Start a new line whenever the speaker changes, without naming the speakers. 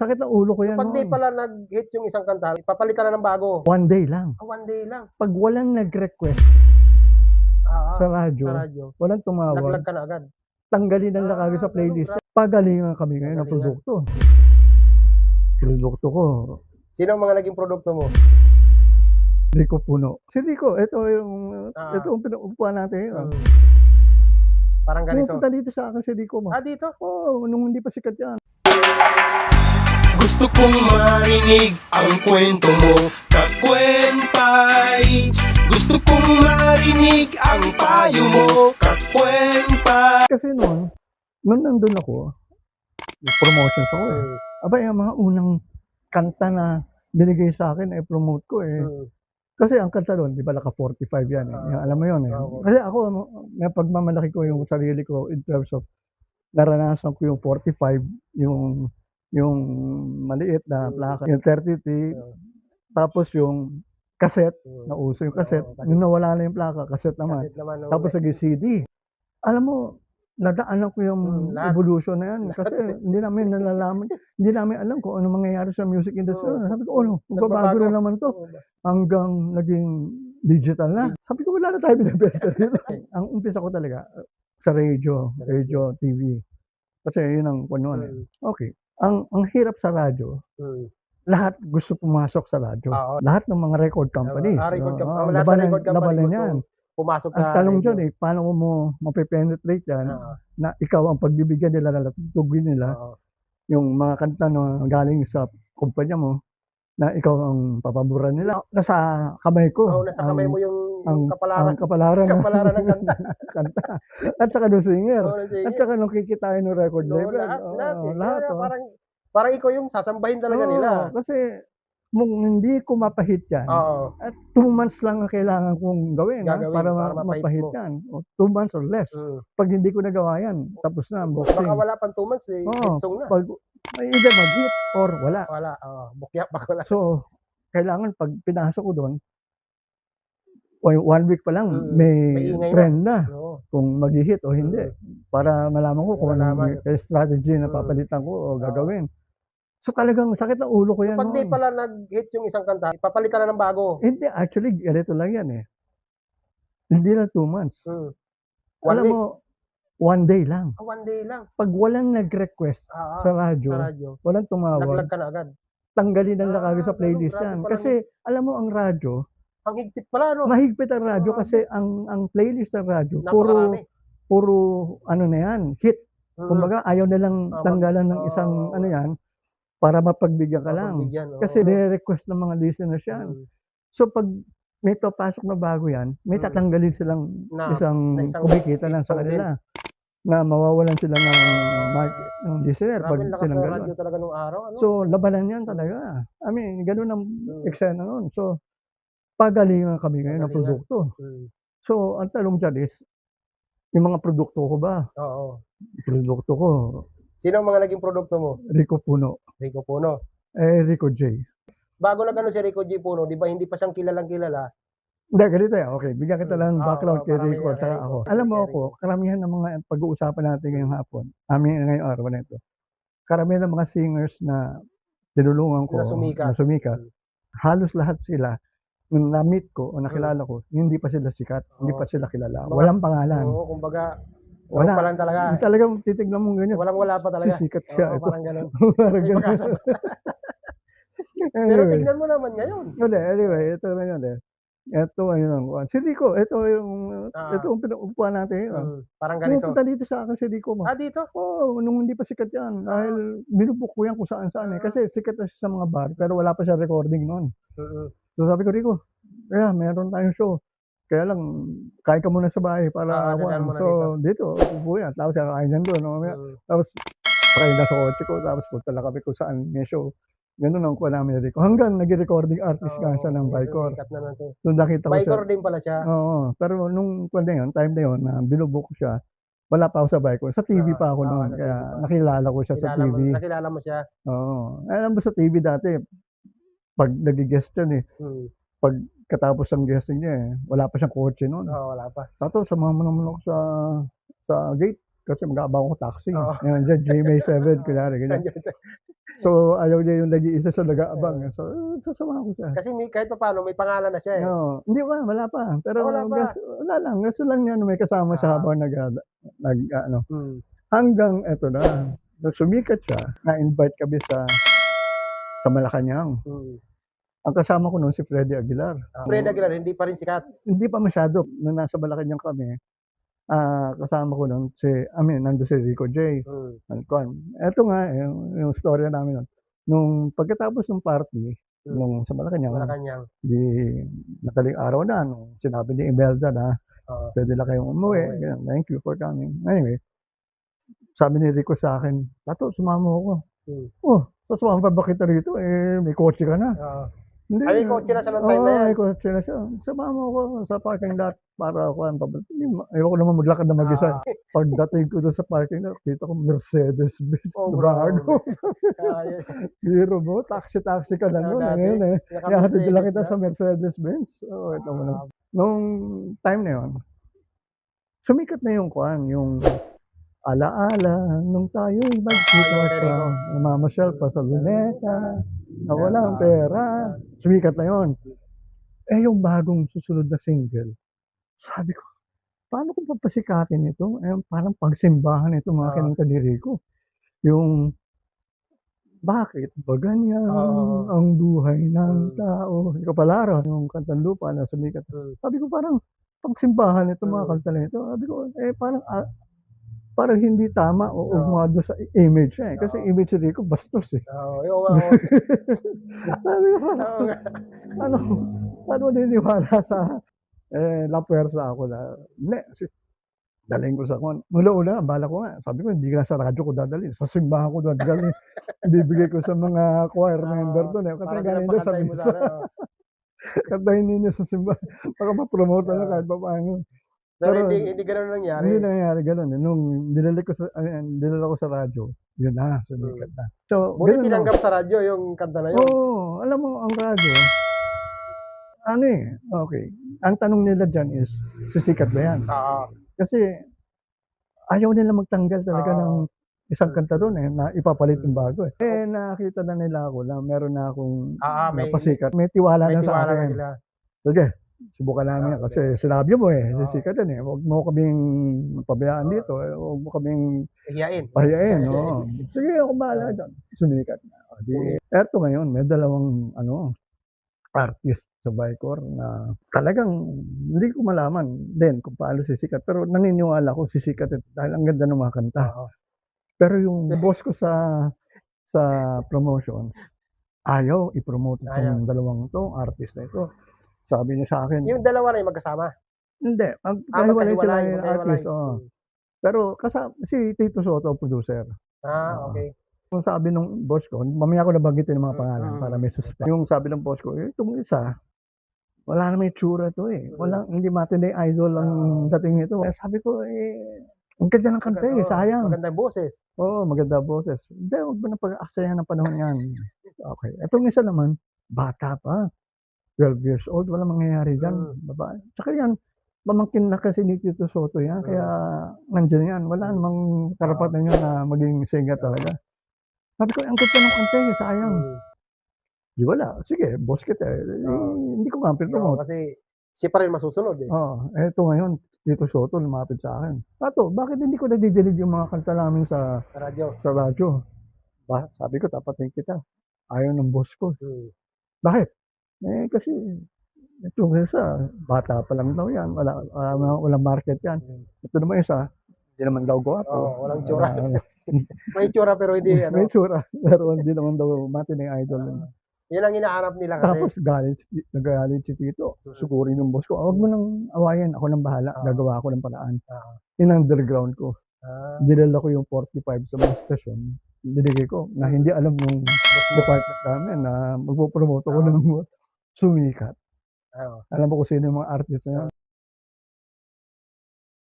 Sakit ng ulo ko yan
Pag di
noon.
pala nag-hit yung isang kanta, papalitan na ng bago.
One day lang.
1 day lang.
Pag walang nag-request sa
Sa
radyo,
radyo,
walang tumawag,
laglag ka na agad.
tanggalin na lang kagad sa
Ganun,
playlist. Pagalingan kami ngayon ng
Pagalingan.
produkto. Produkto ko,
Sino ang mga naging produkto mo?
Rico Puno. Si Rico, ito yung pinaupuan natin ngayon.
Parang ganito.
Pumupunta dito sa akin si Rico mo.
Dito?
Oo, nung hindi pa sikat yan.
Gusto kong marinig ang kwento mo, kakwentay. Gusto kong marinig ang payo mo, kakwentay.
Kasi noon, nung nandun ako, promotions ako eh. Aba, yung mga unang kanta na binigay sa akin, promote ko eh. Kasi ang kanta doon, di ba naka 45 yan eh. Alam mo yun eh. Kasi ako, may pagmamalaki ko yung sarili ko in terms of naranasan ko yung 45, yung maliit na plaka, yung 33, tapos yung cassette, nauso yung cassette, yung nawala na yung plaka, cassette naman. Tapos naging CD. Alam mo, nadaanan ko yung evolution na yan kasi hindi namin nalalaman, hindi namin alam kung ano mangyayari sa music industry. Sabi ko, magbabago na naman to hanggang naging digital na. Sabi ko, wala na tayo binibenta dito. Ang umpisa ko talaga sa radio, TV. Kasi yun ang kunuan eh. Okay. Ang hirap sa radyo, lahat gusto pumasok sa radyo. Lahat ng mga record companies. Labanan yan.
Pumasok
ang tanong dyan eh, paano mo mape-penetrate yan na ikaw ang pagbibigyan nila, natutugin nila yung mga kanta na galing sa kumpanya mo na ikaw ang papaboran nila. Nasa kamay ko.
Nasa kamay mo yung
ang kapalaran
ng kanta.
kanta. At saka nung singer. At saka nung kikitain ng record label.
Lahat. Parang ikaw yung sasambahin talaga nila.
Kasi hindi ko mapahit yan, at 2 months lang ang kailangan kong gawin para mapahit yan. 2 months or less. Pag hindi ko nagawa yan, tapos na ang boxing.
Baka wala pang 2 months eh, hit song na.
Either mag-hit or wala.
Bukya pa ko lang.
So, kailangan pag pinasok ko doon, 1 week pa lang, may trend na kung mag-hit o hindi. Para malaman ko kung anong strategy na papalitan ko o gagawin. So talagang sakit ng ulo ko yan
Pag di pala nag-hit yung isang kanta, papalitan na ng bago.
Hindi, actually, ganito lang yan eh. Hindi na 2 months. Alam mo, 1 day lang.
1 day lang.
Pag walang nag-request sa radyo, walang tumawag,
laglag ka na agad.
tanggalin na lang kagad sa playlist yan. Kasi alam mo, ang radyo,
ang higpit pala, no?
mahigpit ang radyo kasi ang playlist ng radyo, puro ano na yan, hit. Kumbaga, ayaw nilang tanggalan ng isang ano yan, para mapagbigyan ka lang. Kasi nire-request ng mga listeners yan. So pag may papasok na bago yan, may tatanggalin silang isang kumikita lang sa kanila. Na mawawalan sila ng listener pag tinanggal.
Radyo talaga nung araw.
So labanan yan talaga. I mean, ganun ang eksena nun. So pagalingan kami ngayon ng produkto. So ang talong dyan is, yung mga produkto ko ba? Produkto ko.
Sino ang mga naging produkto mo?
Rico Puno.
Rico Puno.
Rico J.
Bago lang si Rico J. Puno, di ba hindi pa siyang kilalang kilala?
Hindi, ganito eh. Okay, bigyan kita lang background kay Rico at saka ako. Alam mo ako, karamihan ng mga pag-uusapan natin ngayong hapon, ngayong araw na ito, karamihan ng mga singers na tinulungan ko, na sumikat, halos lahat sila, nung na-meet ko o nakilala ko, hindi pa sila sikat, hindi pa sila kilala. Walang pangalan.
Kumbaga,
wala
pa lang talaga.
Talagang titignan mo ganyan.
Wala pa talaga.
Sisikat siya.
Parang gano'n.
Parang gano'n.
Pero tignan mo naman ngayon.
Anyway, ito na yun eh. Ito ayun si Rico, ito yung pinaupuan natin ngayon.
Parang ganito.
Pumupunta dito sa akin si Rico mo.
Dito?
Oo, nung hindi pa sikat yan. Dahil binubuk ko yan kung saan-saan eh. Kasi sikat na siya sa mga bar, pero wala pa siya recording noon. So sabi ko, Rico, meron tayong show. Kaya lang, kain ka muna sa bahay para so dito, upo yan. Tapos kakain yan doon. Tapos, pakain na sa kotse ko. Tapos punta lang kami kung saan may show. Ganun ang kuha namin ni Rico. Hanggang nag-recording artist nga siya ng Vicor. So nakita ko siya.
Vicor din pala siya.
Oo. Pero nung time na yun, na binubuk ko siya, wala pa ako sa Vicor. Sa TV pa ako noon. Kaya nakilala ko siya sa TV.
Nakilala mo siya?
Oo. Alam mo sa TV dati, pag nag-guest yan eh. Pag katapos ng guesting niya wala pa siyang kotse noon.
Wala pa.
Tapos samahan mo naman ako sa gate. kasi mag-aabang ko taxi.
Oo.
Yan dyan, GMA7, kunyari, ganyan. So, ayaw niya yung nag-iisa siya nag-aabang. So, sasama ko siya.
Kasi kahit pa paano, may pangalan na siya eh.
No, hindi pa, wala pa. Pero
Wala pa.
wala lang. Gusto lang niya may kasama siya habang ano. Hanggang eto na, nung sumikat siya, na-invite kami sa Malacanang. Ang kasama ko noon si Freddy Aguilar.
Fred Aguilar, hindi pa rin sikat.
Hindi pa masyado. Nung nasa Malacanang kami, kasama ko noon nando si Rico J. Eto nga, yung storya namin noon. Nung pagkatapos ng party, nung sa Malacanang, di madaling araw na, nung sinabi ni Imelda na, pwede lang kayong umuwi. Thank you for coming. Anyway, sabi ni Rico sa akin, Tato, sumama ako. Sasama pa ba kita rito? May kotse ka na. Hindi.
May kotse na siya ng time na yan.
May kotse na siya. Sumama ako sa parking lot para ako. Ayoko naman maglakad na mag-isa. Pagdating ko doon sa parking lot, kita ko Mercedes-Benz na bago. Biro mo, taxi ka lang nun. Ihatid lang kita sa Mercedes-Benz. Ito mo na. Nung time na yun, sumikat na yung alaala nung tayo'y magkita sa namamasyal pa sa luneta na walang pera. Sumikat na yun. Yung bagong susunod na single, sabi ko, paano ko papasikatin ito? Parang pagsimbahan ito mga kinanta ni Rico. Yung, bakit ba ganyan ang buhay ng tao? Ikaw palaro, yung kantang lupa na sumikat. Sabi ko, parang pagsimbahan ito mga kanta na ito. Sabi ko, parang hindi tama o umado sa image niya. Kasi image ni Rico, bastos eh. Sabi ko, paano niniwala sa La Puerta ako na, dalhin ko sa kung. Mula-una, bala ko nga. Sabi ko, hindi ka sa radyo ko dadalhin. Sa simbahan ko dadalhin. Ibibigay ko sa mga choir member doon.
Para sila pakantay mo sana.
Kantahin ninyo sa simbahan. Para ma-promote na kahit pa paano.
Pero hindi gano'n nangyari.
Hindi nangyari gano'n. Nung dinala ko sa radyo, yun na, sumikat na. So,
buti tinanggap sa radyo yung kanta na yun.
Oo, alam mo, ang radyo, okay. Ang tanong nila dyan is, sisikat ba yan? Kasi, ayaw nila magtanggal talaga ng isang kanta doon na ipapalit yung bago nakita na nila ako na meron na akong napasikat. May tiwala na sa akin. Sige. Subukan namin kasi sinabi mo sisikat yan Huwag mo kaming pabayaan dito. Huwag mo kaming pahiyain. Sige, ako bahala dyan. Sumikat na. Eto ngayon, may dalawang artist sa Vicor na talagang hindi ko malaman din kung paano sisikat. Pero naniniwala ko sisikat ito dahil ang ganda ng mga kanta. Pero yung boss ko sa promotion, ayaw i-promote itong dalawang artist na ito. Sabi niya sa akin.
Yung dalawa na yung magkasama?
Hindi. Magkahiwalay sila yung artist. Pero kasama, si Tito Soto, producer.
Okay.
Yung sabi ng boss ko, mamaya ko nabanggitin ng mga pangalan para may suspect. Yung sabi ng boss ko, itong isa, wala na may tsura to hindi matindi idol ang dating nito. Sabi ko, ang ganda ng kanta sayang.
Maganda boses.
Oo, maganda boses. Hindi, huwag ba na pag-aksayan ng panahon yan. Okay. Itong isa naman, bata pa. 12 years old, walang mangyayari dyan. Babae. Tsaka yan, pamangkin na kasi ni Tito Soto yan, kaya nandiyan yan. Wala namang karapatan yun na maging singer talaga. Sabi ko, ang ganda ng kanta sayang. Di wala. Sige, boss kita hindi ko nga promote.
Kasi siya pa rin masusunod
Eto ngayon, Tito Soto lumapit sa akin. Tato, bakit hindi ko nadidinig yung mga kanta namin sa radyo? Sabi ko, tapatin kita. Ayaw ng boss ko. Bakit? Kasi itong isa, bata pa lang daw yan. Walang market yan. Ito naman isa, hindi naman daw gwapo.
Walang tsura. May tsura pero hindi
May tsura, pero hindi naman daw matining idol.
Yan ang inaanap nila kasi.
Tapos nagalit si Tito. Susukurin yung boss ko. Huwag mo nang awayan. Ako nang bahala. Gagawa ako ng paraan. In-underground ko. Dinala ko yung 45 sa mga stasyon. Dinigay ko na hindi alam yung department namin na magpo-promote ako ng sumikat. Alam mo kung sino yung mga artist na yun.